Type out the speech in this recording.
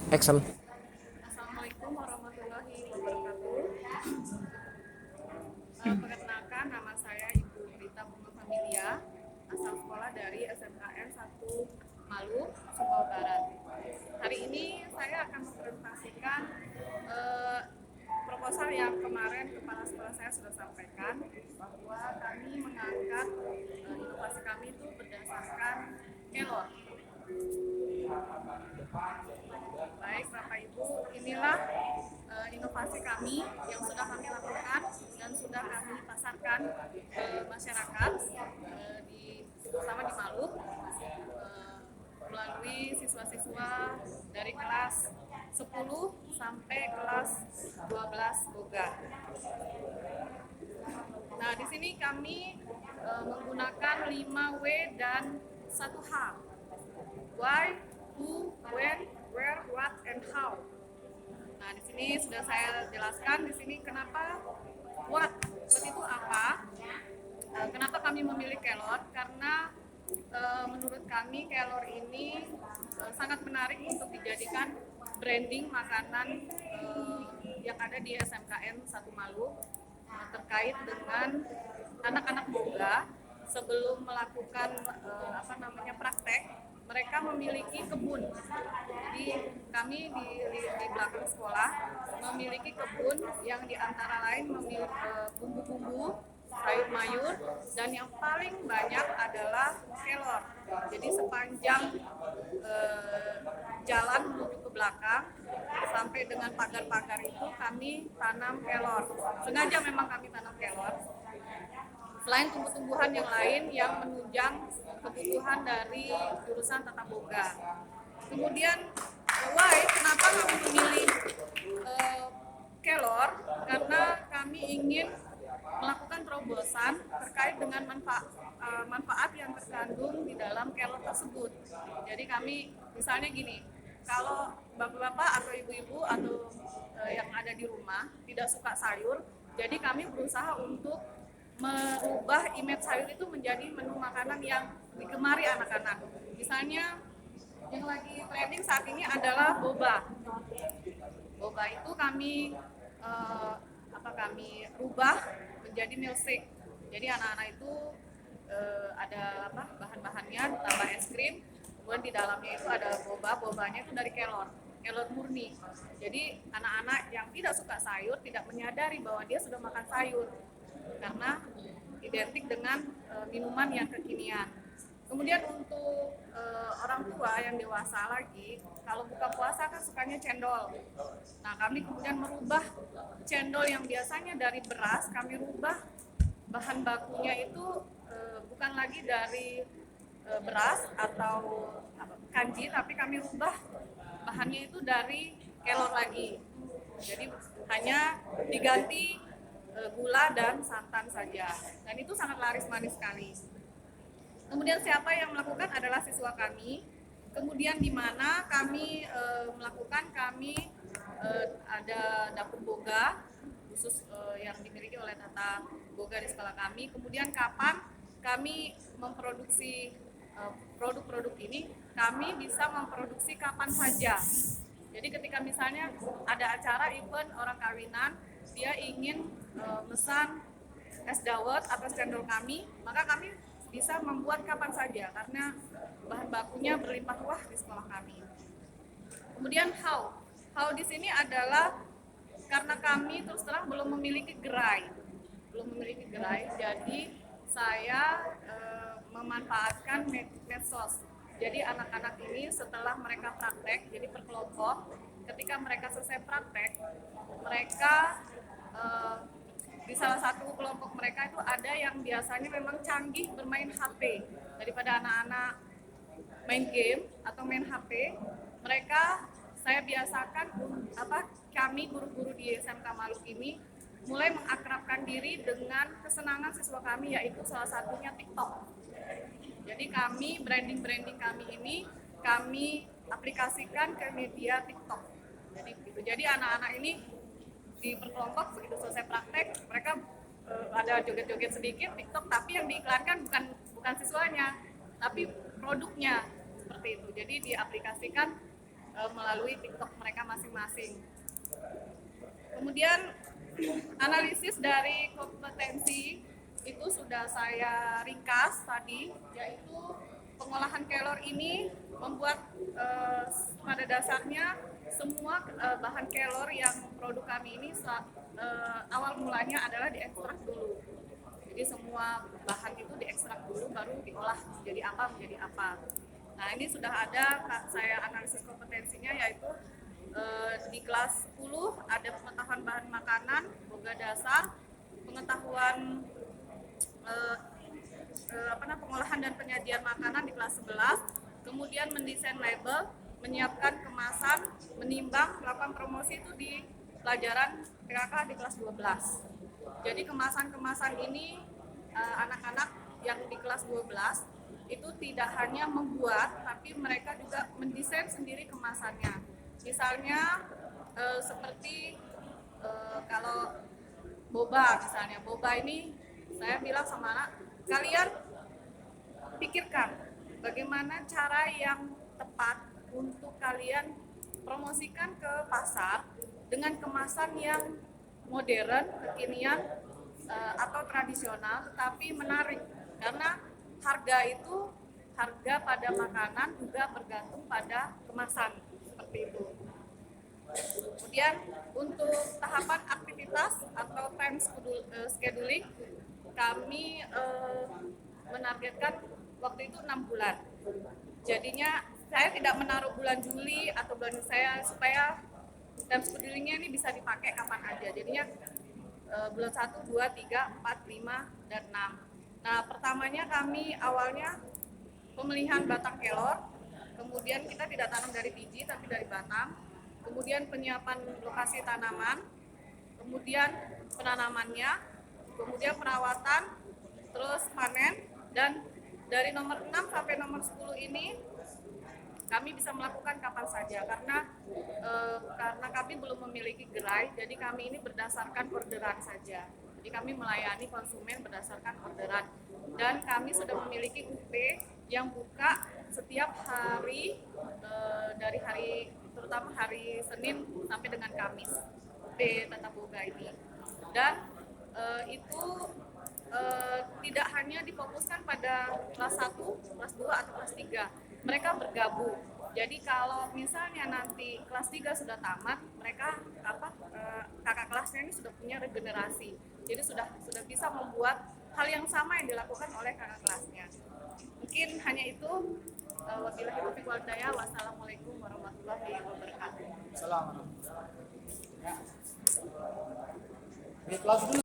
Action. Assalamualaikum warahmatullahi wabarakatuh. Perkenalkan, nama saya Ibu Rita Bunga Familia, asal sekolah dari SMKN 1 Malu, Sumbawa Barat. Hari ini saya akan mempresentasikan proposal yang kemarin kepala sekolah saya sudah sampaikan, bahwa kami mengangkat inovasi kami itu berdasarkan kelor. Baik Bapak Ibu, inilah inovasi kami yang sudah kami lakukan dan sudah kami pasarkan ke masyarakat terutama di Malu melalui siswa-siswa dari kelas 10 sampai kelas 12 Boga. Nah, di sini kami menggunakan 5W dan 1H. Why, who, when, where, what, and how. Nah, di sini sudah saya jelaskan di sini kenapa what. What itu apa? Kenapa kami memilih kelor? Karena menurut kami kelor ini sangat menarik untuk dijadikan branding makanan yang ada di SMKN 1 Malu terkait dengan anak-anak boga sebelum melakukan praktek. Mereka memiliki kebun. Jadi kami di belakang sekolah memiliki kebun yang diantara lain memiliki bumbu-bumbu, sayur mayur, dan yang paling banyak adalah kelor. Jadi sepanjang jalan menuju ke belakang sampai dengan pagar-pagar itu kami tanam kelor. Sengaja memang kami tanam kelor. Selain tumbuh-tumbuhan yang lain yang menunjang kebutuhan dari jurusan tata boga. Kemudian why, kenapa kami memilih kelor? Karena kami ingin melakukan terobosan terkait dengan manfaat yang terkandung di dalam kelor tersebut. Jadi kami misalnya gini, kalau bapak-bapak atau ibu-ibu atau yang ada di rumah tidak suka sayur, jadi kami berusaha untuk merubah image sayur itu menjadi menu makanan yang digemari anak-anak. Misalnya yang lagi trending saat ini adalah boba. Boba itu kami kami rubah menjadi milkshake. Jadi anak-anak itu ada bahan-bahannya ditambah es krim, kemudian di dalamnya itu ada boba. Bobanya itu dari kelor murni. Jadi anak-anak yang tidak suka sayur tidak menyadari bahwa dia sudah makan sayur karena identik dengan minuman yang kekinian. Kemudian untuk orang tua yang dewasa lagi, kalau buka puasa kan sukanya cendol. Nah, kami kemudian merubah cendol yang biasanya dari beras, kami rubah bahan bakunya itu bukan lagi dari beras atau kanji, tapi kami rubah bahannya itu dari kelor lagi. Jadi hanya diganti gula dan santan saja, dan itu sangat laris manis sekali. Kemudian siapa yang melakukan adalah siswa kami. Kemudian di mana kami melakukan, ada dapur boga khusus yang dimiliki oleh tata boga di sekolah kami. Kemudian kapan kami memproduksi produk-produk ini, kami bisa memproduksi kapan saja. Jadi ketika misalnya ada acara event orang kawinan, dia ingin mesan es dawet atau cendol kami, maka kami bisa membuat kapan saja karena bahan bakunya berlimpah ruah di sekolah kami. Kemudian how di sini adalah karena kami terus terang belum memiliki gerai, jadi saya memanfaatkan medsos. Jadi anak-anak ini setelah mereka praktek, jadi per kelompok, ketika mereka selesai praktek, mereka di salah satu kelompok mereka itu ada yang biasanya memang canggih bermain HP daripada anak-anak main game atau main HP. Mereka saya biasakan kami guru-guru di SMK Malu ini mulai mengakrabkan diri dengan kesenangan siswa kami, yaitu salah satunya TikTok. Jadi branding kami ini kami aplikasikan ke media TikTok. Jadi anak-anak ini di perkelompok begitu selesai praktek, mereka ada joget-joget sedikit TikTok, tapi yang diiklankan bukan siswanya, tapi produknya seperti itu. Jadi diaplikasikan melalui TikTok mereka masing-masing. Kemudian analisis dari kompetensi itu sudah saya ringkas tadi, yaitu pengolahan kelor ini membuat pada dasarnya semua bahan kelor yang produk kami ini awal mulanya adalah diekstrak dulu. Jadi semua bahan itu diekstrak dulu baru diolah menjadi apa. Nah ini sudah ada saya analisis kompetensinya, yaitu di kelas 10 ada pengetahuan bahan makanan, boga dasar, pengetahuan pengolahan dan penyajian makanan di kelas 11, kemudian mendesain label, menyiapkan kemasan, menimbang, melakukan promosi itu di pelajaran PKK di kelas 12. Jadi kemasan-kemasan ini anak-anak yang di kelas 12 itu tidak hanya membuat, tapi mereka juga mendesain sendiri kemasannya. Misalnya seperti kalau boba misalnya, boba ini saya bilang sama anak, kalian pikirkan bagaimana cara yang tepat untuk kalian promosikan ke pasar dengan kemasan yang modern, kekinian, atau tradisional, tapi menarik. Karena harga pada makanan juga bergantung pada kemasan, seperti itu. Kemudian untuk tahapan aktivitas atau time scheduling, kami menargetkan waktu itu 6 bulan. Jadinya saya tidak menaruh bulan Juli atau bulan saya supaya time schedulingnya ini bisa dipakai kapan aja. Jadinya bulan 1, 2, 3, 4, 5, dan 6. Nah pertamanya kami awalnya pemilihan batang kelor, kemudian kita tidak tanam dari biji tapi dari batang, kemudian penyiapan lokasi tanaman, kemudian penanamannya, kemudian perawatan, terus panen, dan dari nomor 6 sampai nomor 10 ini kami bisa melakukan kapan saja karena kami belum memiliki gerai, jadi kami ini berdasarkan orderan saja. Jadi kami melayani konsumen berdasarkan orderan, dan kami sudah memiliki UP yang buka setiap hari dari hari terutama hari Senin sampai dengan Kamis, UP Tata Boga ini. Dan itu tidak hanya difokuskan pada kelas 1, kelas 2, atau kelas 3. Mereka bergabung. Jadi kalau misalnya nanti kelas 3 sudah tamat, mereka kakak kelasnya ini sudah punya regenerasi. Jadi sudah bisa membuat hal yang sama yang dilakukan oleh kakak kelasnya. Mungkin hanya itu. Wabillahi taufiq wal hidayah. Wassalamualaikum warahmatullahi wabarakatuh. Assalamualaikum. Ya. Di kelas dulu.